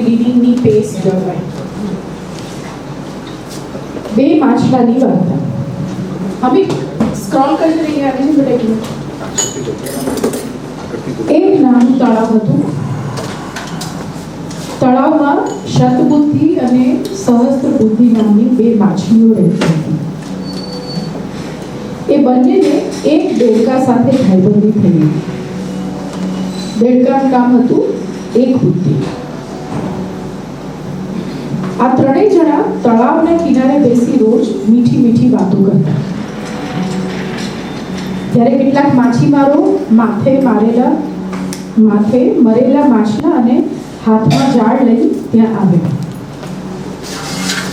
લીલીની પેસ જળવાય. બે માછલાની વાર્તા. હવે સ્ક્રોલ કરી રહી આવે છે બધા. એક નાનું તળાવ હતું. તળાવમાં શતબુદ્ધિ અને સહસ્ત્રબુદ્ધિ નામની બે માછલીઓ રહેતી હતી. એ બંનેને એક દેડકા સાથે ભાઈબંધી થઈ. દેડકાનું નામ હતું એક બુદ્ધિ. આ ત્રણેય જણા તળાવના કિનારે બેસી રોજ મીઠી મીઠી વાતો કરતા. ત્યારે કેટલાક માછીમારો માથે મરેલા માછલા અને હાથમાં ઝાડ લઈ ત્યાં આવ્યા.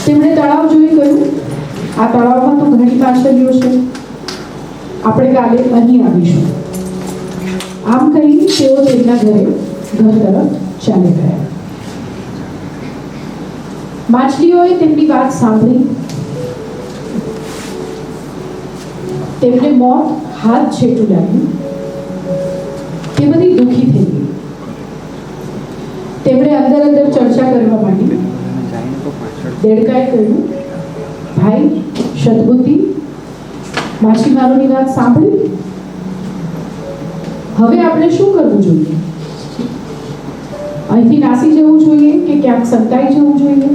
તેમણે તળાવ જોઈ કહ્યું, આ તળાવમાં તો ઘણી માછલીઓ છે, આપણે કાલે અહીં આવીશું. આમ કહી તેઓ તેમના ઘર તરફ ચાલી ગયા. માછલીઓએ તેમની વાત સાંભળી. તેમને મોત હાથ છેટું લાગ્યું. તે બધી દુઃખી થઈ ગઈ. તેમણે અંદર ચર્ચા કરવા માંડી. દેડકાએ કહ્યું, ભાઈ સદબુદ્ધિ, માછીમારોની વાત સાંભળી. હવે આપણે શું કરવું જોઈએ? અહીંથી નાસી જવું જોઈએ કે ક્યાંક સંતાઈ જવું જોઈએ?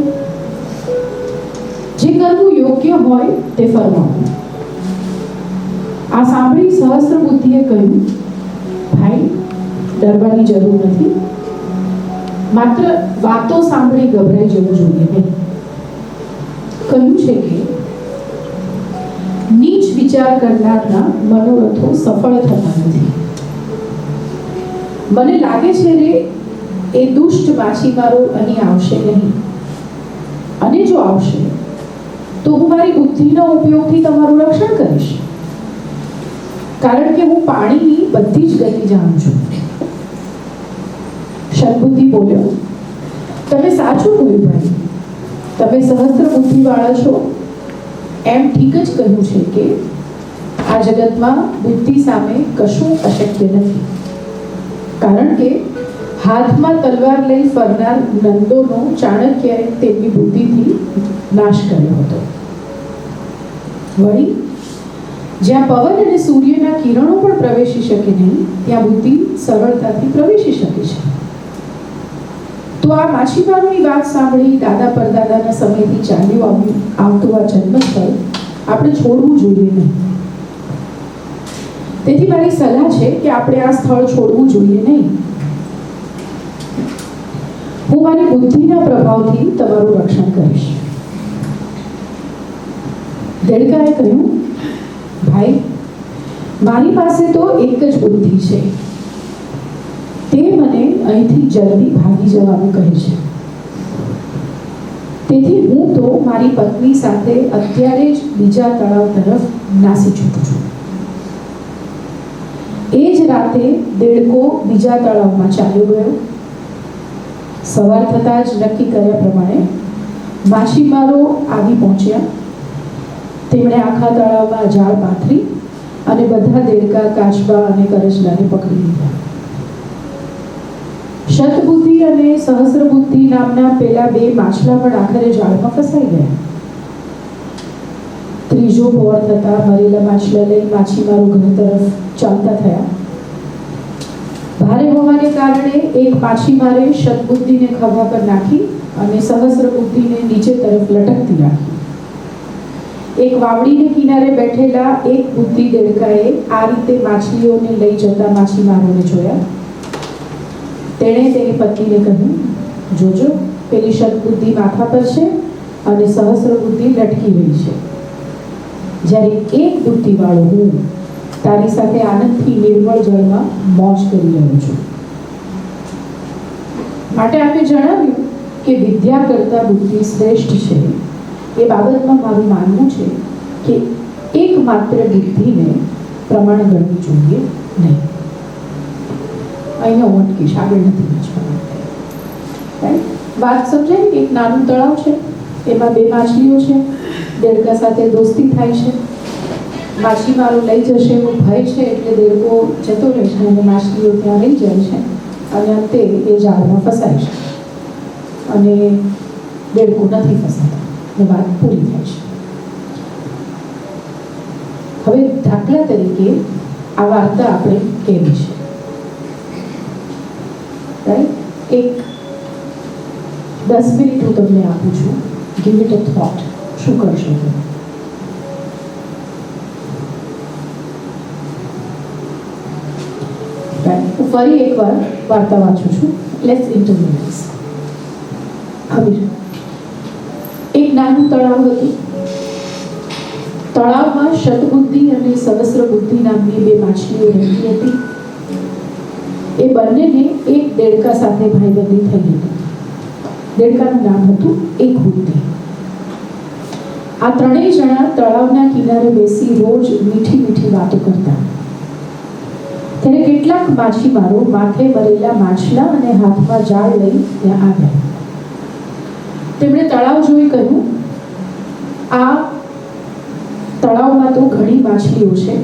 જે કરવું યોગ્ય હોય તે ફરમાવો. આ સાંભળી સહસ્ત્રબુદ્ધિએ કહ્યું, ભાઈ ડરવાની જરૂર નથી. માત્ર વાતો સાંભળી ગભરાઈ જવું જોઈએ નહીં. કહ્યું છે કે નીચ વિચાર કરનારના મનોરથો સફળ થતા નથી. મને લાગે છે રે એ દુષ્ટ માછીમારો અહીં આવશે નહીં, અને જો આવશે તો હું મારી બુદ્ધિનો ઉપયોગથી તમારું રક્ષણ કરીશ, કારણ કે હું પાણીની બધી જ ગતિ જાણું છું. સદબુદ્ધિ બોલ્યો, તમે સાચું કહ્યું ભાઈ. તમે સહસ્ત્ર બુદ્ધિ વાળા છો એમ ઠીક જ કહ્યું છે કે આ જગતમાં બુદ્ધિ સામે કશું અશક્ય નથી, કારણ કે હાથમાં તલવાર લઈ ફરનાર નંદોનો ચાણક્યએ તેમની બુદ્ધિથી નાશ કર્યો હતો. વળી જ્યાં પવન અને સૂર્યના કિરણો પણ પ્રવેશી શકે નહીં, ત્યાં બુદ્ધિ સરળતાથી પ્રવેશી શકે છે. તો આ માછીમારોની વાત સાંભળી દાદા પરદાદાના સમયથી ચાલ્યું આવતું આ જન્મસ્થળ આપણે છોડવું જોઈએ નહીં. તેથી મારી સલાહ છે કે આપણે આ સ્થળ છોડવું જોઈએ નહીં. હું મારી બુદ્ધિના પ્રભાવથી તમારું રક્ષણ કરીશ. દેડકાએ કહ્યું, ભાઈ મારી પાસે તો એક જ બુદ્ધિ છે. તે મને અહીંથી જલ્દી ભાગી જવાનું કહે છે. તેથી હું તો મારી પત્ની સાથે અત્યારે જ બીજા તળાવ તરફ નાસી છૂટું છું. એ જ રાતે દેડકો બીજા તળાવમાં ચાલ્યો ગયો. સવાર થતાં જ નક્કી કર્યા પ્રમાણે માછીમારો આવી પહોંચ્યા. તેમણે આખા તળાવમાં જાળ પાથરી અને બધા દેડકા, કાચબા અને કરચલાને પકડી લીધા. શતબુદ્ધિ અને સહસ્ત્રબુદ્ધિ નામના પેલા બે માછલા પણ આખરે જાળમાં ફસાઈ ગયા. ત્રીજો પહોર થતા મરેલા માછલા લઈ માછીમારો ઘર તરફ ચાલતા થયા. ભારે હોવાને કારણે એક માછીમારે શતબુદ્ધિને ખભા પર નાખી અને સહસ્ત્રબુદ્ધિને નીચે તરફ લટકતી રાખી. એક વાવડીને કિનારે બેઠેલા એક બુદ્ધિ દેડકાએ આ રીતે માછલીઓને લઈ જતા માછીમારોને જોયા. તેણે તેની પત્નીને કહ્યું, જોજો પેલી શતબુદ્ધિ માથા પર છે અને સહસ્ત્રબુદ્ધિ લટકી રહી છે. જ્યારે એક બુદ્ધિવાળો હું તારી સાથે આનંદથી નિર્મળ જળમાં મોજ કરી રહ્યો છું. માટે આપે જણાવ્યું કે વિદ્યા કરતા બુદ્ધિ શ્રેષ્ઠ છે. એ બાબતમાં મારું માનવું છે કે એકમાત્ર બુદ્ધિને પ્રમાણ ગણવું જોઈએ નહીં. અહીંયા હું અટકીશ, આગળ નથી વાંચવાનું. વાત સમજાય કે એક નાનું તળાવ છે, એમાં બે માછલીઓ છે. દેડકા સાથે દોસ્તી થાય છે. માછીમારો લઈ જશે એવો ભય છે, એટલે દેડકો જતો રહે છે અને માછલીઓ ત્યાં રહી જાય છે અને અંતે એ જાળમાં ફસાય છે. અને દેડકો નથી ફસાતા અને વાત પૂરી થાય છે. હવે દાખલા તરીકે આ વાર્તા આપણે કેવી છે, રાઈટ? એક 10 મિનિટ હું તમને આપું છું. Give it a thought. શું કરશો તમે? હું ફરી એકવાર વાર્તા વાંચું છું. Let's interviews. હવે એક નાનું તળાવ હતું. તળાવમાં શતબુદ્ધિ અને સહસ્ત્રબુદ્ધિ નામની બે માછલીઓ રહેતી હતી. એ બંનેને એક દેડકા સાથે ભાઈબંધી થઈ હતી. દેડકાનું નામ હતું એક બુદ્ધિ. આ ત્રણેય જણા તળાવના કિનારે બેસી રોજ મીઠી મીઠી વાતો કરતા. ત્યારે કેટલાક માછીમારો માથે ભરેલા માછલા અને હાથમાં જાળ લઈ ત્યાં આવ્યા. તેમણે તળાવ જોઈ કહ્યું, આ તળાવમાં તો ઘણી માછલીઓ છે,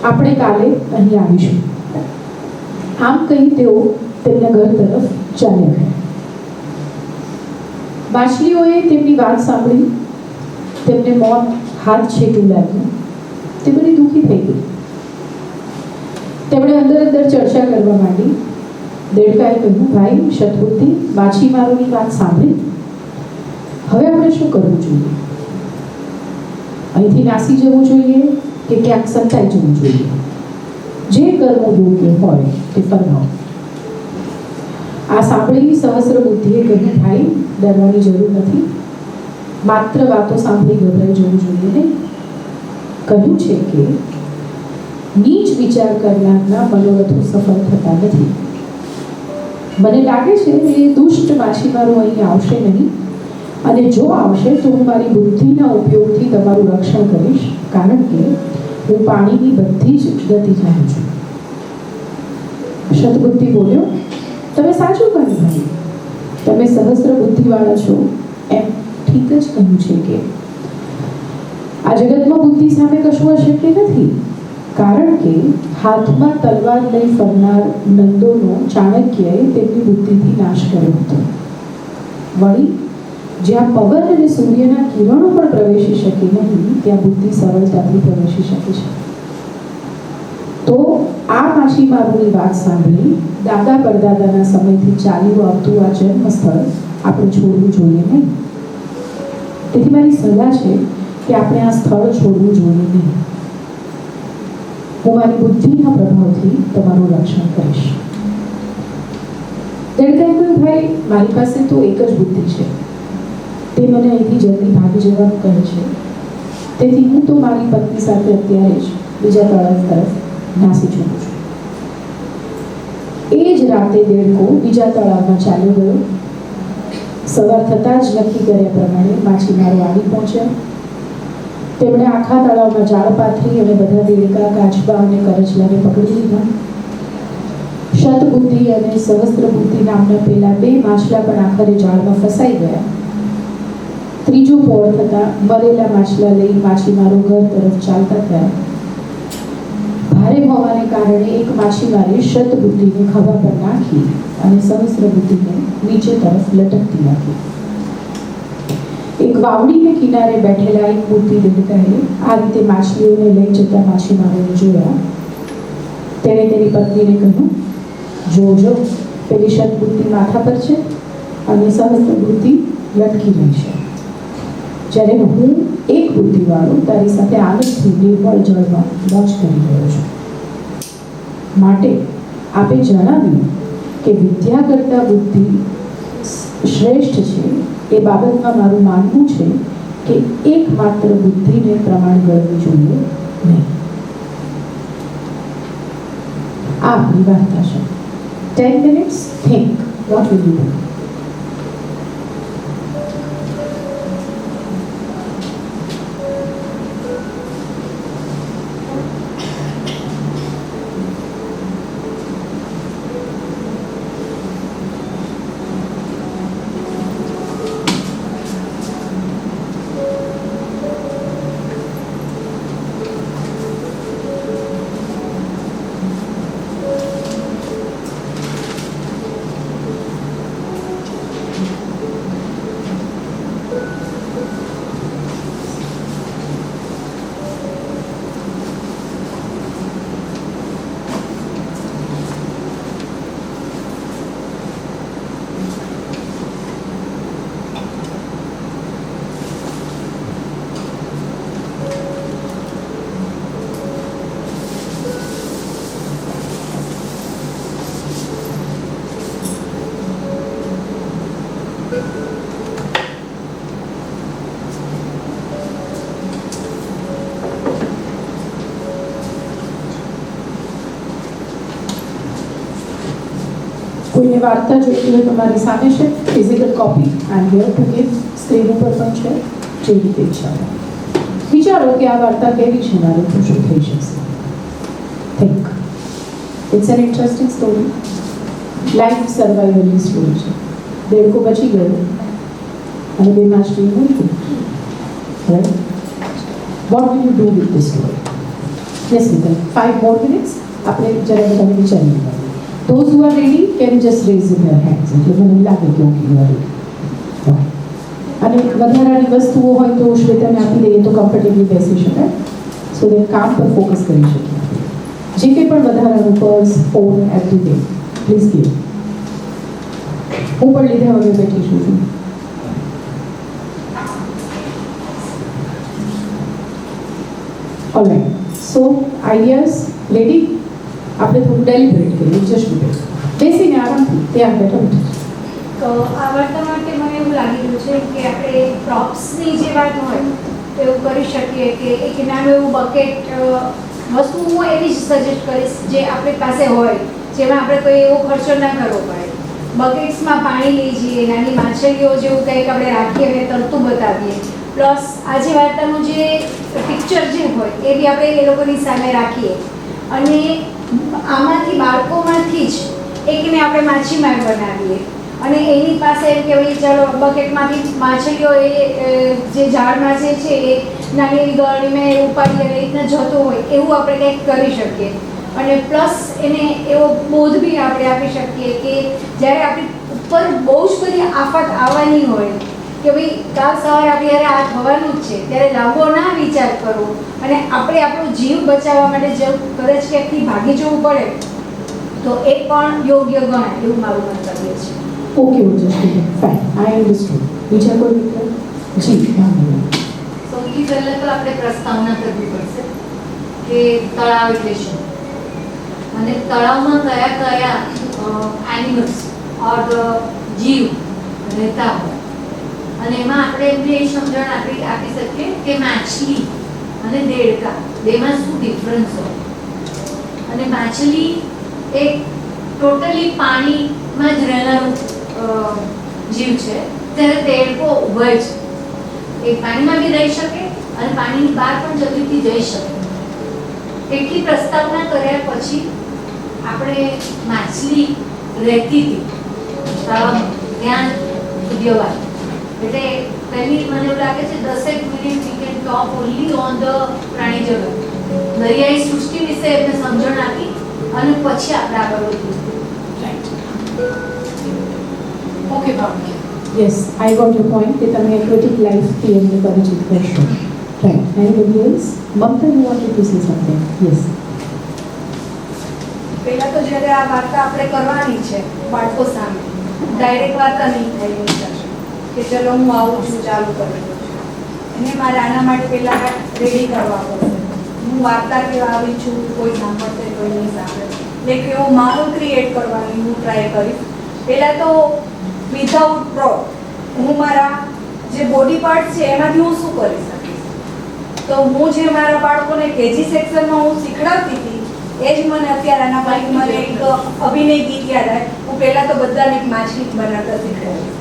આપણે કાલે અહીં આવીશું. આમ કહી તેઓ તેમના ઘર તરફ ચાલ્યા ગયા. માછલીઓએ તેમની વાત સાંભળી. તેમને મોત હાથ છેટું લાગ્યું. તે બધી દુઃખી થઈ ગઈ. તેમણે અંદર અંદર ચર્ચા કરવા માંડી. દેડકાએ કહ્યું, ભાઈ શતબુદ્ધિ, માછીમારોની વાત સાંભળી. હવે આપણે શું કરવું જોઈએ? અહીંથી નાસી જવું જોઈએ કે ક્યાંક સંતાઈ જવું જોઈએ? જે કરવું યોગ્ય હોય તે ફરમાવો. આ સાંભળી સહસ્ત્રબુદ્ધિએ કહ્યું, ભાઈ ડરવાની જરૂર નથી. માત્ર વાતો સાંભળી ગભરાઈ જવું જોઈએ નહીં. કહ્યું છે કે નીચ વિચાર કરનારના મનોરથો સફળ થતા નથી. મને લાગે છે કે દુષ્ટ માછીમારો અહીં આવશે નહીં, અને જો આવશે તો હું મારી બુદ્ધિના ઉપયોગથી તમારું રક્ષણ કરીશ, કારણ કે હું પાણીની બધી જ ગતિ જાણું છું. શતબુદ્ધિ બોલ્યો, તમે સાચું કહ્યું ભાઈ. તમે સહસ્ત્ર બુદ્ધિવાળા છો એમ ઠીક જ કહ્યું છે કે આ જગતમાં બુદ્ધિ સામે કશું અશક્ય નથી, કારણ કે હાથમાં તલવાર લઈ ફરનાર નંદોનો ચાણક્યએ તેમની બુદ્ધિથી નાશ કર્યો હતો. વળી જ્યાં પવન અને સૂર્યના કિરણો પણ પ્રવેશી શકે નહીં, ત્યાં બુદ્ધિ સરળતાથી પ્રવેશી શકે છે. તો આ માછીમારોની વાત સાંભળી દાદા પરદાદાના સમયથી ચાલ્યું આવતું આ જન્મ સ્થળ આપણે છોડવું જોઈએ નહીં. તેથી મારી સલાહ છે કે આપણે આ સ્થળ છોડવું જોઈએ નહીં. હું મારી બુદ્ધિના પ્રભાવથી તમારું રક્ષણ કરીશ. દેડકાએ કહ્યું, ભાઈ મારી પાસે તો એક જ બુદ્ધિ છે, તે મને અહીંથી જલ્દી ભાગી જવાનું કહે છે. તેથી હું તો મારી પત્ની સાથે અત્યારે જ બીજા તળાવ તરફ નાસી ચૂકું છું. એ જ રાતે દેડકો બીજા તળાવમાં ચાલ્યો ગયો. સવાર થતાં જ નક્કી કર્યા પ્રમાણે માછીમારો આવી પહોંચ્યા. તેમણે આખા તળાવમાં જાળ પાથરી અને બધા દેડકા, કાચબા અને કરચલાને પકડી લીધા. શતબુદ્ધિ અને સહસ્ત્રબુદ્ધિ નામના પેલા બે માછલા પણ આખરે જાળમાં ફસાઈ ગયા. ત્રીજું પોળ થતાં મરેલા માછલા લઈ માછીમારો ઘર તરફ ચાલતા થયા. ભારે હોવાને કારણે એક માછીમારે શતબુદ્ધિને ખભા પર નાખી અને સહસ્ત્રબુદ્ધિને નીચે તરફ લટકતી નાખી. એક વાવડીને કિનારે બેઠેલા એક બુદ્ધિ દેડકાએ આ રીતે માછલીઓને લઈ જતા માછીમારોને જોયા. તેણે તેની પત્નીને કહ્યું, જોજો, પેલી શતબુદ્ધિ માથા પર છે અને સહસ્ત્રબુદ્ધિ લટકી રહી છે. જ્યારે હું એક બુદ્ધિવાળો તારી સાથે આનંદથી નિર્મળ જળમાં મોજ કરી રહ્યો છું. માટે આપે જણાવ્યું કે વિદ્યા કરતાં બુદ્ધિ શ્રેષ્ઠ છે. એ બાબતમાં મારું માનવું છે કે એકમાત્ર બુદ્ધિને પ્રમાણ ગણવી જોઈએ નહીં. આ આપણી વાર્તા છે. 10 minutes, think. What will you do? કોઈને વાર્તા જોઈતી હોય તો મારી સામે છે physical copy I here two give, screen ઉપર પણ છે, જે રીતે ઈચ્છા હોય. વિચારો કે આ વાર્તા કેવી છે, મારે તો શું થઈ શકશે. Think it's an interesting story, life સર્વાઈવલની સ્ટોરી છે. દેડકો બચી ગયો અને બે માછલી મળી ગઈ. Right, what will you do with this story? Yes મિત્ર, 5 more minutes. આપણે જરા બધાને વિચારી લઈએ. Those who are ready can just raise their hands. એટલે મને લાગે કે ઓકે યુ આર રેડી. અને વધારાની વસ્તુઓ હોય તો શ્વેતાને આપી દઈએ તો કમ્ફર્ટેબલી બેસી શકાય, સો દેટ કામ પર ફોકસ કરી શકીએ. જે કંઈ પણ વધારાનું purse, phone, everything please give. હું પણ લીધા વગર બેઠી છું. ઓલરાઈટ, સો આઈડિયાઝ રેડી? આપણે થોડું ડેલિબરેટ કરીએ, જસ્ટ બેસીને આરામથી ત્યાં બેઠા. તો આ વાર્તા માટે મને એવું લાગી રહ્યું છે કે આપણે પ્રોપ્સની જે વાત હોય એવું કરી શકીએ કે એક નાનું એવું બકેટ વસ્તુ હું એવી જ સજેસ્ટ કરીશ જે આપણી પાસે હોય, જેમાં આપણે કોઈ એવો ખર્ચો ના કરવો પડે. બકેટ્સમાં પાણી લઈ જઈએ, નાની માછલીઓ જેવું કંઈક આપણે રાખીએ અને તરતું બતાવીએ. પ્લસ આ જે વાર્તાનું જે પિક્ચર જે હોય એ બી આપણે એ લોકોની સામે રાખીએ અને આમાંથી બાળકોમાંથી જ એકને આપણે માછીમાર બનાવીએ અને એની પાસે એમ કે ભાઈ ચાલો બકેટમાંથી માછલીઓ એ જે ઝાડમાં જે છે એ નાની એવી ગળણીમાં એ ઉપાડી અને રીતના જતો હોય એવું આપણે કંઈક કરી શકીએ. અને પ્લસ એને એવો બોધ બી આપણે આપી શકીએ કે જ્યારે આપણી ઉપર બહુ જ બધી આફત આવવાની હોય કે ભાઈ કાલ સવારે આપણે જ્યારે આ થવાનું જ છે ત્યારે લાંબો ના વિચાર કરવો અને આપણે આપણો જીવ બચાવવા માટે જો કદાચ ક્યાંકથી ભાગી જવું પડે તો એ પણ યોગ્ય ગણાય, એવું મારું મંતવ્ય છે. ઓકે ઓજસ્વી, ફાઇન, આઈ અન્ડરસ્ટુડ. બીજા કોઈ મિત્ર? જી. સૌથી પહેલાં તો આપણે પ્રસ્તાવના કરવી પડશે કે તળાવ એટલે શું અને તળાવમાં કયા કયા એનિમલ્સ ઓર જીવ રહેતા હોય અને એમાં આપણે એમને એ સમજણ આપી શકીએ કે માછલી અને દેડકા બેમાં શું ડિફરન્સ હોય. અને માછલી એક ટોટલી પાણીમાં જ રહેનારું જીવ છે, ત્યારે દેડકો ઉભય છે, એ પાણીમાં બી રહી શકે અને પાણીની બહાર પણ જલ્દીથી જઈ શકે. એટલી પ્રસ્તાવના કર્યા પછી આપણે માછલી રહેતી હતી તળાવમાં ત્યાં ઉદ્યોગ એટલે પહેલી મને એવું લાગે છે 10 minute we can talk only on the પ્રાણી જગત, દરિયાઈ સૃષ્ટિ વિશે એમને સમજણ આપી અને પછી આપણે આગળ વધીએ. Okay Bhavna, yes, I got your point કે તમે એક્વેટિક લાઈફથી એમને પરિચિત કરશો. Right, anybody else? Mamta, you wanted to say something? Yes. પહેલાં તો જ્યારે આ વાર્તા આપણે કરવાની છે બાળકો સામે, ડાયરેક્ટ વાર્તા નહીં થાય એની સાથે કે ચલો હું આવું છું, ચાલુ કરી દઉં છું. એને મારે આના માટે પહેલાં રેડી કરવા પડશે. હું વાર્તા કહેવા આવી છું, કોઈ સાંભળશે કોઈ નહીં સાંભળે, એટલે એવો માહોલ ક્રિએટ કરવાની હું ટ્રાય કરીશ. પહેલાં તો વિધાઉટ પ્રોપ હું મારા જે બોડી પાર્ટ છે એમાંથી હું શું કરી શકીશ. તો હું જે મારા બાળકોને કેજી સેક્શનમાં હું શીખડાવતી હતી એ જ મને અત્યારે આના પછી મને એક અભિનય ગીત યાદ આવે. હું પહેલાં તો બધાને એક માછલી બનાવતા શીખડાવીશ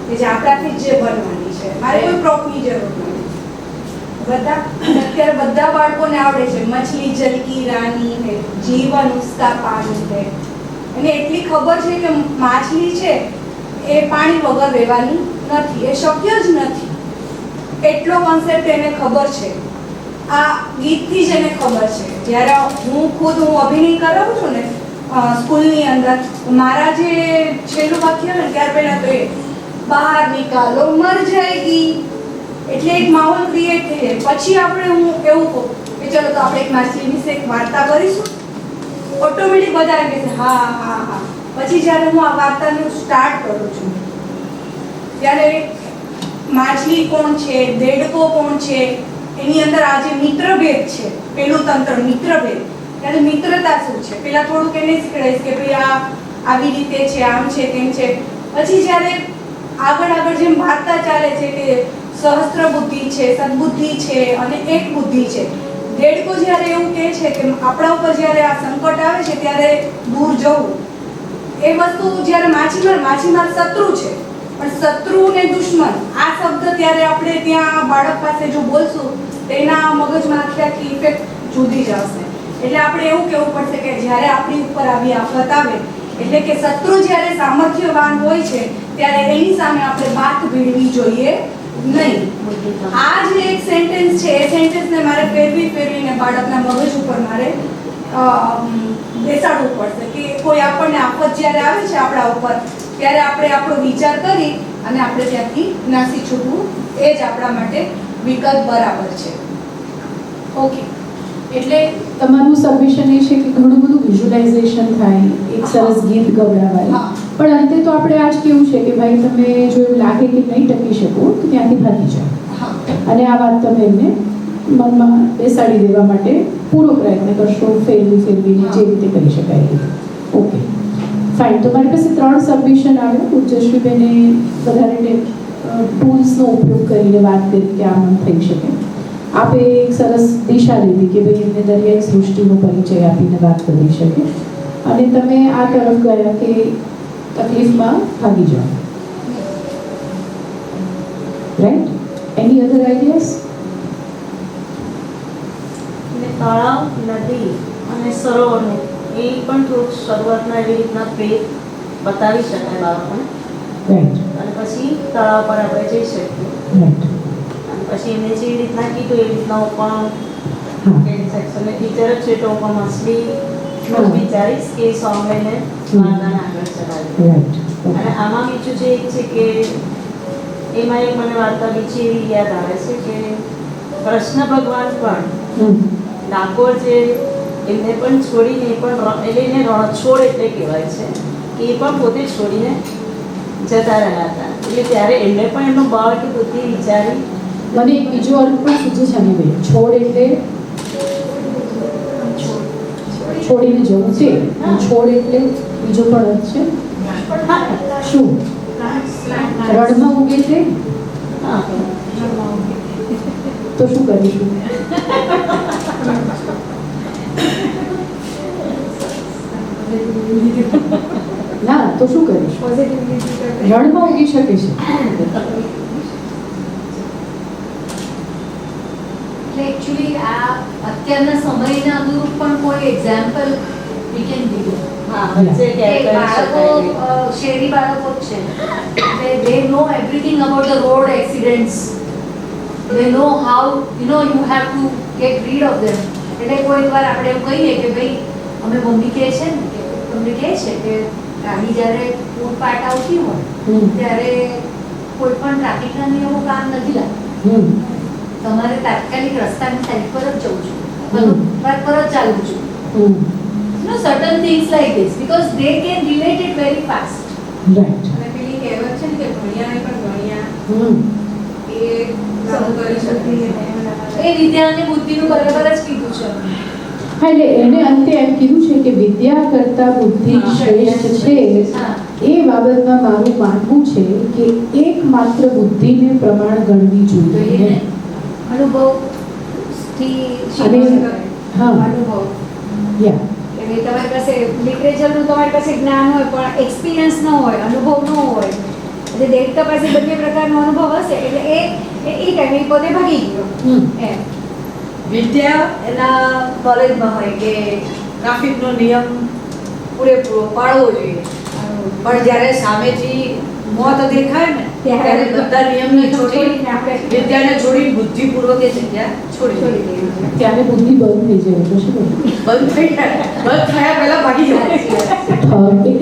કે જે આપણાથી જ જે બનવાની છે, મારે કોઈ પ્રોપની જરૂર નથી. અત્યારે બધા બાળકોને આવડે છે મછલી જલકી રાની હે, જીવન ઉસકા પાણી હે. અને એટલી ખબર છે કે માછલી છે એ પાણી વગર રહેવાની નથી, એ શક્ય જ નથી. એટલો કોન્સેપ્ટ એને ખબર છે, આ ગીતથી જ એને ખબર છે. જ્યારે હું અભિનય કરાવું છું ને સ્કૂલની અંદર, મારા જે છેલ્લું વાક્ય ને ત્યાર પહેલાં તો એ બહાર નિકાલો મર જાયગી, એટલે એક માહોલ ક્રિએટ થઈ જાય. પછી આપણે હું એવું કહું કે ચલો તો આપણે એક માછલી વિશે એક વાર્તા કરીશું, ઓટોમેટિક બધા એમ કહેશે હા હા હા. પછી જ્યારે હું આ વાર્તાનું સ્ટાર્ટ કરું છું ત્યારે માછલી કોણ છે, દેડકો કોણ છે, એની અંદર આ જે મિત્રભેદ છે, પેલું તંત્ર મિત્રભેદ, ત્યારે મિત્રતા શું છે પેલા થોડુંક એને શીખડાઈશ કે ભાઈ આ આવી રીતે છે, આમ છે, તેમ છે. પછી જ્યારે આગળ જેમ વાર્તા ચાલે છે કે સહસ્ત્ર બુદ્ધિ છે, સદબુદ્ધિ છે અને એક બુદ્ધિ છે. દેડકો જ્યારે એવું કહે છે કે આપણા ઉપર જ્યારે આ સંકટ આવે છે ત્યારે દૂર જવું, એ વસ્તુ જ્યારે માછીમાર શત્રુ છે, પણ શત્રુ ને દુશ્મન આ શબ્દ ત્યારે આપણે ત્યાં બાળક પાસે જો બોલશું તેના મગજમાં આખી ઇફેક્ટ જુદી જ આવશે. એટલે આપણે એવું કહેવું પડશે કે જ્યારે આપણી ઉપર આવી આફત આવે એટલે કે શત્રુ જ્યારે સામર્થ્યવાન હોય છે ત્યારે એની સામે આપણે બાથ ભીડવી જોઈએ નહીં. આ જે એક સેન્ટેન્સ છે એ સેન્ટેન્સને મારે ફેરવીને બાળકના મગજ ઉપર મારે બેસાડવું પડશે કે કોઈ આપણને આફત જ્યારે આવે છે આપણા ઉપર ત્યારે આપણે આપણો વિચાર કરી અને આપણે ત્યાંથી નાસી છૂટવું એ જ આપણા માટે વિકલ્પ બરાબર છે. ઓકે, એટલે તમારું સબમિશન એ છે કે ઘણું બધું વિઝ્યુલાઇઝેશન થાય, એક સરસ ગીત ગવડાવાય, હા. પણ અંતે તો આપણે આજ કેવું છે કે ભાઈ તમે જો એવું લાગે કે નહીં ટકી શકો તો ત્યાંથી ભાગી જાઓ. હા, અને આ વાત તમે એમને મનમાં બેસાડી દેવા માટે પૂરો પ્રયત્ન કરશો, ફેરવીને જે રીતે કરી શકાય એ. Okay, fine. તો મારી પાસે 3 સબમિશન આવ્યા. ઉજ્જશ્રીબેને વધારે ટૂલ્સનો ઉપયોગ કરીને વાત કરી કે આમ થઈ શકે. આપે એક સરસ દિશા લીધી કે ભાઈ એમને દરિયાઈ સૃષ્ટિનો પરિચય આપીને વાત કરી શકે, અને તમે આ તરફ ગયા કે તકલીફમાં ભાગી જાઓ. રાઈટ? એની અધર આઈડિયાઝ? તળાવ, નદી અને સરોવરને એ પણ થોડુંક શરૂઆતમાં એવી રીતના પેજ બતાવી શકાય બાળકોને, રાઈટ, અને પછી તળાવ પર આપણે જઈ શકીએ. રાઈટ. અને પછી એમને જેવી રીતના કીધું એ રીતના હું પણ હા, કરી શકશું. અને ટીચર જ છે તો હું પણ મછલી હા. વિચારીશ કે એ સોંગ લઈને વાર્તાને આગળ ચલાવીશ. રાઈટ. અને આમાં બીજું જે એક છે કે એમાં એક મને વાર્તા બીજી એવી યાદ આવે છે કે કૃષ્ણ ભગવાન પણ ડાકોર જે એમને પણ છોડીને એ પણ એટલે એને રણછોડ એટલે કહેવાય છે કે એ પણ પોતે છોડીને જતા રહ્યા હતા. એટલે ત્યારે એમને પણ એમનો બળ કે બુદ્ધિ વિચારી મને એક બીજો અર્થ પણ સૂચે છે આની બેન. છોડ એટલે છોડીને જવું છે, અને છોડ એટલે બીજો પણ અર્થ છે. શું? રણમાં ઉગે છે હા તો શું કરીશું? ના, તો શું કરીશું? રણમાં ઉગી શકે છે. એટલે એકચ્યુઅલી આ અત્યારના સમયના અનુરૂપ પણ કોઈ એક્ઝામ્પલ વી કેન ગીવ. હા વચ્ચે કે ક્યારેક બાળકો શહેરી બાળકો જ છે એટલે they know everything about the road accidents, they know how you have to get rid of them. એટલે કોઈક વાર આપણે એવું કહીએ કે ભાઈ અમે મમ્મી કહે છે ને કે તમને કહે છે કે ગાડી જ્યારે પૂરપાટ આવતી હોય ત્યારે કોઈ પણ ટ્રાફિકના નિયમો કામ નથી લાગતા. તમારે તાત્કાલિક રસ્તાની સાઈડ પર જ જવું જોઈએ, પર જ ચાલવું જોઈએ. Certain things like this because they can relate it very fast. Right. અને પેલી કહેવત છે ને કે ભણ્યા પણ ગણ્યા એ કામ કરી શકે. એ વિદ્યા અને બુદ્ધિનું બરાબર જ કીધું છે. હા, એટલે એને અંતે એમ કીધું છે કે વિદ્યા કરતા બુદ્ધિ શ્રેષ્ઠ છે. હા. એ બાબતમાં મારું માનવું છે કે એકમાત્ર બુદ્ધિને પ્રમાણ ગણવી જોઈએ જોઈએ. ને. અનુભવથી અને હા, અનુભવ યા, એટલે તમારી પાસે લિટરેચરનું તમારી પાસે જ્ઞાન હોય પણ એક્સપિરિયન્સ ન હોય, અનુભવ ન હોય, એટલે દેવતા પાસે બંને પ્રકારનો અનુભવ હશે એટલે એ ટાઈમે પોતે ભાગી ગયો એમ. વિદ્યા એના કોલેજમાં હોય કે ટ્રાફિકનો નિયમ પૂરેપૂરો પાળવો જોઈએ, પણ જ્યારે સામેથી મોત દેખાય ને ત્યારે બધા નિયમને છોડી વિદ્યાને છોડી બુદ્ધિપૂર્વક એ જગ્યા છોડી દેવી. ત્યારે બુદ્ધિ બંધ થઈ જાય તો શું? બંધ થઈ જાય, બંધ થયા પહેલા ભાગી જાય.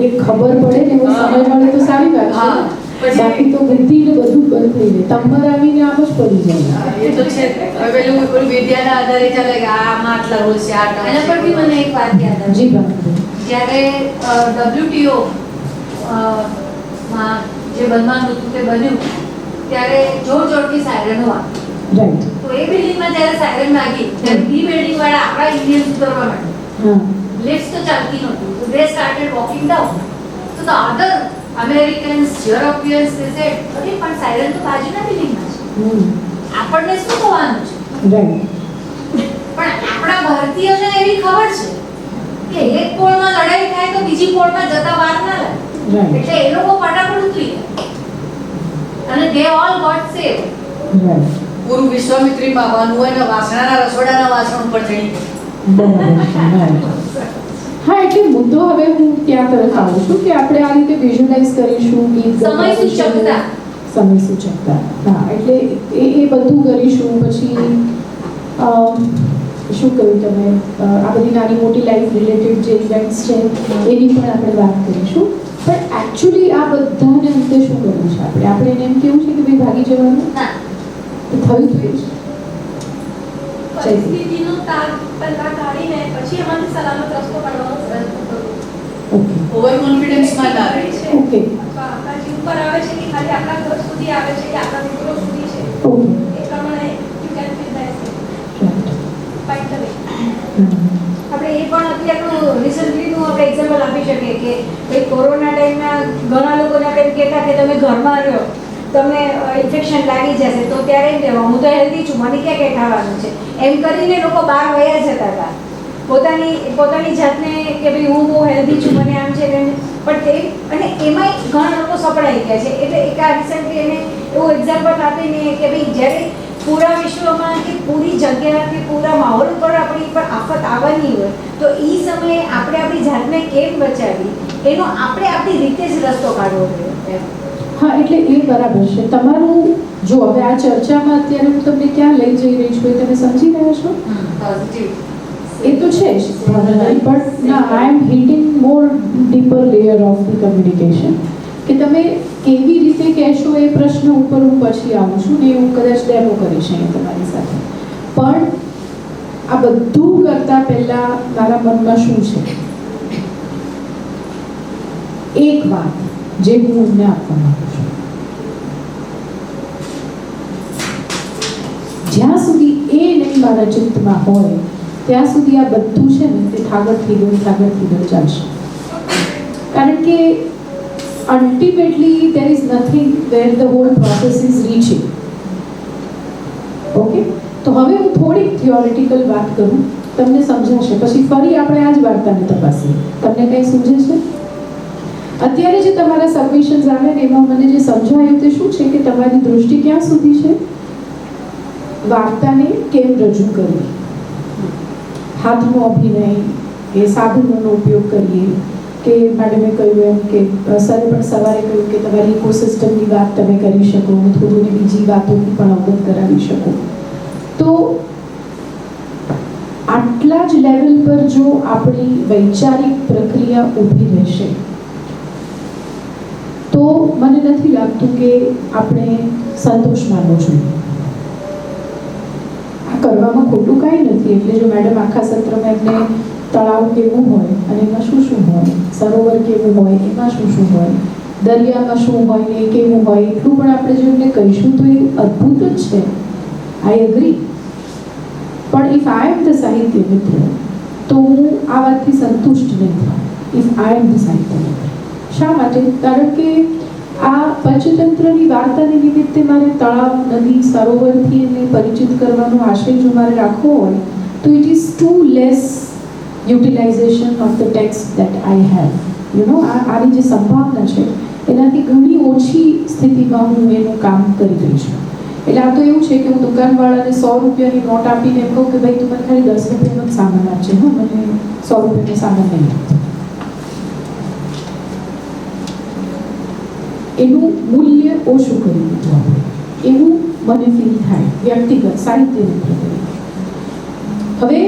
એક ખબર પડે ને એવો સમય મળે તો સારી વાત છે. હા, પછી- બાકી તો બુદ્ધિ ને બધું બંધ થઈ જાય, તંબર આવીને આમ જ પડી જાય. એ તો છે. હવે પેલું વિદ્યાના આધારે ચાલે કે આમાં આટલા રૂલ્સ છે, આ એના પરથી મને એક વાત યાદ આવી. જી બાબુ. જ્યારે WTO માં જે બનવાનું હતું તે બન્યું ત્યારે જોર જોરથી સાયરનો વાગ્યો. રાઈટ. તો એ બિલ્ડિંગમાં જ્યારે સાયરન વાગી ત્યારે બી બિલ્ડિંગ વાળા આપણા ઇન્ડિયન્સ ઉતરવા માંડ્યા. હા, લિફ્ટ તો ચાલતી નહોતી, so they started walking down. So the other Americans, Europeans, they said, અરે પણ સાયરન તો બાજુના બિલ્ડિંગમાં છે, આપણને શું થવાનું છે? રાઈટ. પણ આપણા ભારતીયોને એવી ખબર છે કે એક પોળમાં લડાઈ થાય તો બીજી પોળમાં જતા વાર ના લાગે. રાઈટ એટલે એ લોકો ફટાફટ ઉતરી ગયા અને they all got saved. Right પૂરું વિશ્વામિત્રીમાં આવવાનું હોય ને વાસણાના રસોડાના વાસણ ઉપર ચડી ગયું. બરાબર છે right. હા એટલે મુદ્દો હવે હું ત્યાં તરફ આવું છું કે આપણે આ રીતે વિઝ્યુઅલાઇઝ કરીશું ગીત સમય સૂચકતા. સમય સૂચકતા હા એટલે એ બધું કરીશું પછી શું કહ્યું તમે આ બધી નાની મોટી લાઈફ રિલેટેડ જે ઇવેન્ટ્સ છે એની પણ આપણે વાત કરીશું પણ એકચ્યુઅલી આ બધાને અંતે શું કરવું છે આપણે એને એમ કેવું છે કે ભાઈ ભાગી જવાનું ના, થયું તો એ જ પરિસ્થિતિનો તાગ પહેલા કાઢીને પછી એમાંથી સલામત રસ્તો કાઢવાનો પ્રયત્ન કરવો. ઓકે ઓવર કોન્ફિડન્સમાં ના રહે. ઓકે અથવા આપણા જીવ પર આવે છે કે ખાલી આપણા ઘર સુધી આવે છે કે આપણા મિત્રો સુધી છે ઓકે એ પ્રમાણે you can feel that right fight the way. આપણે એ પણ અત્યારનું રિસન્ટલીનું આપણે એક્ઝામ્પલ આપી શકીએ કે ભાઈ કોરોના ટાઈમમાં ઘણા લોકોને આપણે એમ કહેતા કે તમે ઘરમાં રહ્યો તમને ઇન્ફેક્શન લાગી જશે તો ત્યારે એમ કહેવા હું તો હેલ્ધી છું મને ક્યાં કંઈ થવાનું છે એમ કરીને લોકો બહાર વયા જતા હતા પોતાની જાતને કે ભાઈ હું બહુ હેલ્ધી છું મને આમ છે તેમ પણ તે અને એમાંય ઘણા લોકો સપડાઈ ગયા છે એટલે એક આ રિસન્ટલી એને એવું એક્ઝામ્પલ આપીને કે ભાઈ જ્યારે પૂરા વિશ્વમાં કે પૂરી જગ્યા કે પૂરા માહોલ ઉપર આપણી પર આફત આવવાની હોય તો એ સમયે આપણે આપણી જાતને કેમ બચાવી એનો આપણે આપણી રીતે જ રસ્તો કાઢવો જોઈએ એમ. હા એટલે એ બરાબર છે તમારું જો હવે આ ચર્ચામાં અત્યારે હું તમને ક્યાં લઈ જઈ રહી છું એ તમે સમજી રહ્યા છો પોઝિટિવ. એ તો છે જ પણ ના I am hitting more deeper layer of the communication કે તમે કેવી રીતે કહેશો એ પ્રશ્ન ઉપર હું પછી આવું છું ને હું કદાચ ડેમો કરીશ અહીંયા તમારી સાથે પણ આ બધું કરતાં પહેલાં મારા મનમાં શું છે એક વાત જે હું અમને આપવા માંગુ છું જ્યાં સુધી એ નહીં મારા ચિત્તમાં હોય ત્યાં સુધી આ બધું છે ને તે થાગડ ચાલશે કારણ કે ultimately there is nothing where the whole process is reaching. Okay તો હવે હું થોડીક થિયોરિટિકલ વાત કરું તમને સમજાશે પછી ફરી આપણે આ જ વાર્તાને તપાસીએ તમને કંઈ સમજે છે અત્યારે જે તમારા સબમિશન્સ આવે ને એમાં મને જે સમજાયું તે શું છે કે તમારી દૃષ્ટિ ક્યાં સુધી છે વાર્તાને કેમ રજૂ કરવી હાથનો અભિનય કે સાધનોનો ઉપયોગ કરીએ કે મેડમે કહ્યું એમ કે સરે પણ સવારે કહ્યું કે તમારી ઇકોસિસ્ટમની વાત તમે કરી શકો અને થોડું બીજી વાતોથી પણ અવગત કરાવી શકો તો આટલા જ લેવલ પર જો આપણી વૈચારિક પ્રક્રિયા ઊભી રહેશે તો મને નથી લાગતું કે આપણે સંતોષ માનવો જોઈએ આ કરવામાં ખોટું કાંઈ નથી એટલે જો મેડમ આખા સત્રમાં એમને તળાવ કેવું હોય અને એમાં શું શું હોય સરોવર કેવું હોય એમાં શું શું હોય દરિયામાં શું હોય ને કેવું હોય એટલું પણ આપણે જો એમને કહીશું તો એ અદ્ભુત જ છે આઈ એગ્રી પણ ઇફ આઈ એમ ધ સાહિત્ય મિત્ર તો હું આ વાતથી સંતુષ્ટ નહીં થાઉં ઇફ આઈ એમ ધ સાહિત્ય મિત્ર શા માટે કારણ કે આ પંચતંત્રની વાર્તાને નિમિત્તે મારે તળાવ નદી સરોવરથી એને પરિચિત કરવાનો આશય જો મારે રાખવો હોય તો it is too less utilization of the text that I have આની જે સંભાવના છે એનાથી ઘણી ઓછી સ્થિતિમાં હું એનું કામ કરી રહી છું એટલે આ તો એવું છે કે હું દુકાનવાળાને 100 રૂપિયાની નોટ આપીને એમ કહું કે ભાઈ તું મને ખાલી 10 રૂપિયાનો જ સામાન આપજે હા મને 100 રૂપિયાનો સામાન નહીં આપતો એનું મૂલ્ય ઓછું કરી દીધું આપણે એવું મને ફીલ થાય વ્યક્તિગત સાહિત્યની પ્રક્રિયા હવે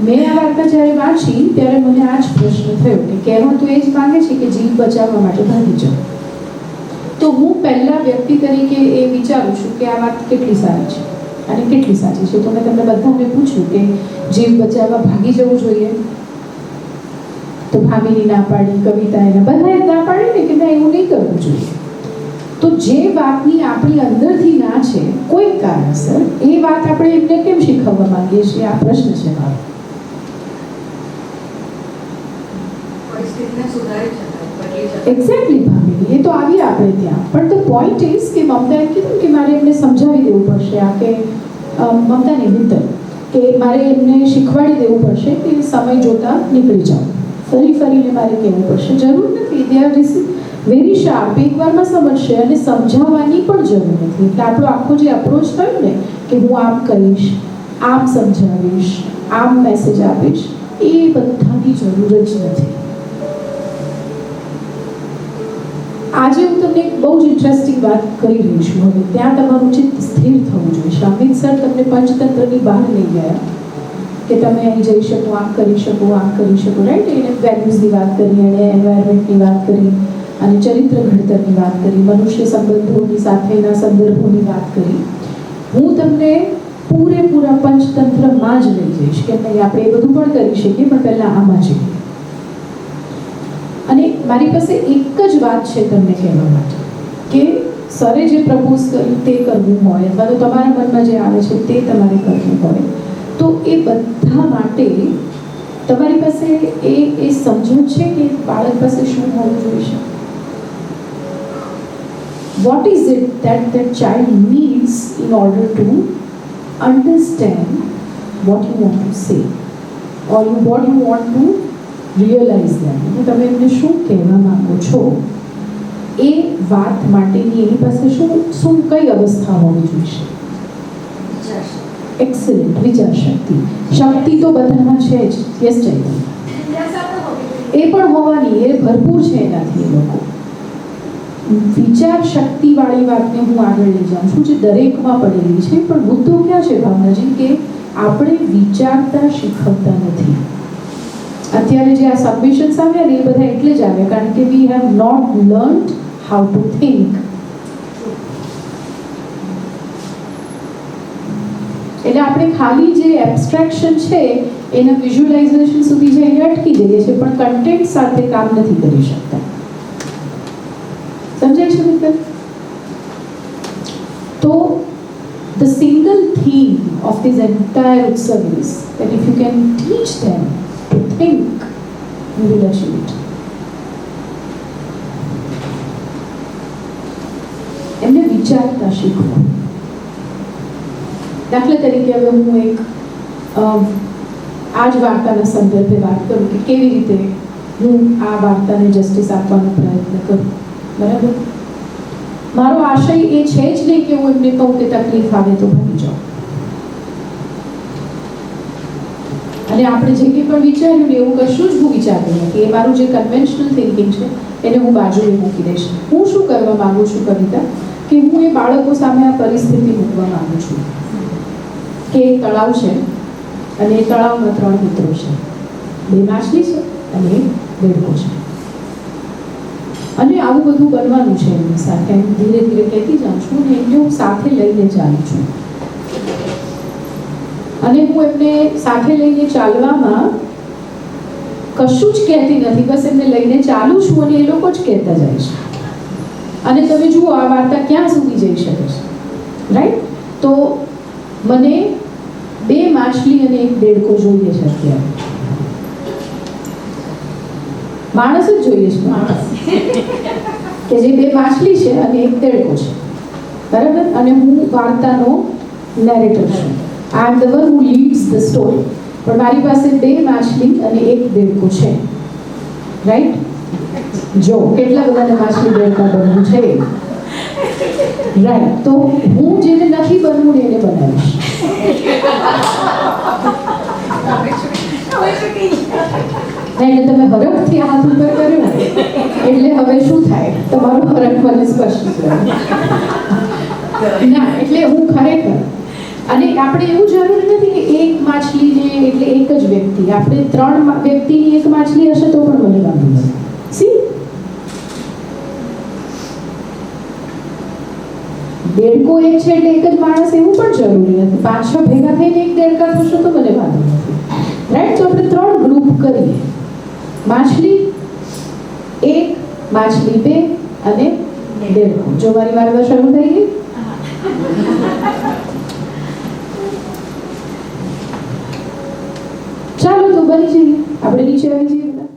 મેં આ વાર્તા જ્યારે વાંચી ત્યારે મને આ જ પ્રશ્ન થયો કે કહેવા તો એ જ માંગે છે કે જીવ બચાવવા માટે ભાગી જાઓ તો હું પહેલા વ્યક્તિ તરીકે એ વિચારું છું કે આ વાત કેટલી સારી છે અને કેટલી સાચી છે તો મેં તમને બધાને પૂછ્યું કે જીવ બચાવવા ભાગી જવું જોઈએ તો ભામીની ના પાડી કવિતાએ બધાએ ના પાડી ને કે ના એવું નહીં કરવું જોઈએ તો જે વાતની આપણી અંદરથી ના છે કોઈ કારણસર એ વાત આપણે એમને કેમ શીખવવા માંગીએ છીએ આ પ્રશ્ન છે મારો પરિસ્થિતિને સુધારી શકાય બદલી શકાય એક્ઝેક્ટલી ભાભી એ તો આવીએ આપણે ત્યાં પણ ધ પોઈન્ટ ઇઝ કે મમતાએ કીધું કે મારે એમને સમજાવી દેવું પડશે આ કે મમતાને મિત્ર કે મારે એમને શીખવાડી દેવું પડશે કે સમય જોતા નીકળી જાઓ ફરી ફરીને મારે કહેવું પડશે? જરૂર નથી. They are very sharp. એકવારમાં સમજશે અને સમજાવવાની પણ જરૂર નથી. એટલે આપણો આખો જે અપ્રોચ થયો ને કે હું આમ કહીશ, આમ સમજાવીશ, આમ મેસેજ આપીશ, એ બધાની જરૂર જ નથી. આજે હું તમને એક બહુ જ ઇન્ટરેસ્ટિંગ વાત કરી રહી છું. હવે ત્યાં તમારું ચિત્ત સ્થિર થવું જોઈએ. અમિત સર તમને પંચતંત્રની બહાર લઈ ગયા કે તમે અહીં જઈ શકો, આમ કરી શકો, આમ કરી શકો, રાઈટ? એને વેલ્યુઝની વાત કરી, એણે એન્વાયરમેન્ટની વાત કરી, અને ચરિત્ર ઘડતરની વાત કરી, મનુષ્ય સંબંધોની સાથેના સંદર્ભોની વાત કરી. હું તમને પૂરેપૂરા પંચતંત્રમાં જ લઈ જઈશ કે નહીં, આપણે એ બધું પણ કરી શકીએ, પણ પહેલાં આમાં જઈએ. અને મારી પાસે એક જ વાત છે તમને કહેવા માટે કે સરે જે પ્રપોઝ કર્યું તે કરવું હોય, અથવા તો તમારા મનમાં જે આવે છે તે તમારે કરવું હોય, તો એ બધા માટે તમારી પાસે એ સમજણ છે કે બાળક પાસે શું હોવું જોઈએ? What is it that that child needs in order to understand what you want to say or what you want to realize that? તમે એમને શું કહેવા માંગો છો એ વાત માટેની એની પાસે શું કઈ અવસ્થા હોવી જોઈએ? એક્સેલન્ટ વિચાર શક્તિ. શક્તિ તો બધામાં છે જ. યસ ચાઇલ્ડ, એ પણ હોવાની, એ ભરપૂર છે એનાથી. એ લોકો વિચાર શક્તિવાળી વાતને હું આગળ લઈ જાઉં છું, જે દરેકમાં પડેલી છે. પણ મુદ્દો ક્યાં છે ભાવનાજી? કે આપણે વિચારતા શીખવતા નથી. અત્યારે જે આ સબમિશન્સ આવ્યા ને એ બધા એટલે જ આવ્યા કારણ કે we have not learned how to think. એટલે આપણે ખાલી જે એબ્સ્ટ્રેક્શન છે એના વિઝ્યુલાઇઝેશન સુધી જઈને અટકી જઈએ છીએ, પણ કન્ટેન્ટ સાથે કામ નથી કરી શકતા. સમજાય છે મિત્ર? તો the single theme of this entire utsav is that if you can teach them to think, you will achieve it. એમને વિચારતા શીખવું. દાખલા તરીકે હવે હું એક આ જ વાર્તાના સંદર્ભે વાત કરું કે કેવી રીતે હું આ વાર્તાને જસ્ટિસ આપવાનો પ્રયત્ન કરું. બરાબર? મારો આશય એ છે જ નહીં કે હું એમને કહું કે તકલીફ આવે તો ભણી જાઓ. અને આપણે જે કંઈ પણ વિચાર્યું ને એવું કશું જ હું વિચારતી નથી. એ મારું જે કન્વેન્શનલ થિંકિંગ છે એને હું બાજુએ મૂકી દઈશ. હું શું કરવા માંગુ છું કવિતા? કે હું એ બાળકો સામે આ પરિસ્થિતિ મૂકવા માંગુ છું કે એક તળાવ છે અને એ તળાવમાં 3 મિત્રો છે. 2 માછલી છે અને એક દેડકો છે. અને આવું બધું બનવાનું છે એમની સાથે. એમ ધીરે ધીરે કહેતી જાઉં છું અને એમને હું સાથે લઈને ચાલું છું. અને હું એમને સાથે લઈને ચાલવામાં કશું જ કહેતી નથી, બસ એમને લઈને ચાલું છું અને એ લોકો જ કહેતા જાય છે. અને તમે જુઓ આ વાર્તા ક્યાં સુધી જઈ શકે છે, રાઈટ? તો મને 2 માછલી અને એક દેડકો જોઈએ છે અત્યારે. માણસ જ જોઈએ છે, માણસ કે જે 2 માછલી છે અને એક દેડકો છે. બરાબર? અને હું વાર્તાનો નેરેટર છું. I am the one who leads the story. પણ મારી પાસે 2 માછલી અને એક દેડકો છે, રાઈટ? જો કેટલા બધાને માછલી દેડકા બનવું છે, રાઈટ? તો હું જેને નથી બનવું ને એને બનાવીશ. એટલે તમે હરખથી હાથ ઉપર કર્યો ને એટલે હવે શું થાય? તમારો હરખ મને સ્પષ્ટ થયો. ના, એટલે હું ખરેખર, અને આપણે એવું જરૂરી નથી કે એક માછલીને એટલે એક જ વ્યક્તિ. આપણે 3 વ્યક્તિની એક માછલી હશે તો પણ મને વાંધો નથી. સી, દેડકો એક છે એટલે એક જ માણસ એવું પણ જરૂરી નથી. 5-6 ભેગા થઈને એક દેડકા થશો તો મને વાંધો નથી, રાઈટ? તો આપણે 3 ગ્રુપ કરીએ. માછલી 1, માછલી 2 અને દેડકો. જો મારી વાર્તા શરૂ થઈ ગઈ? ચાલો તો બની જઈએ, આપણે નીચે આવી જઈએ. બધા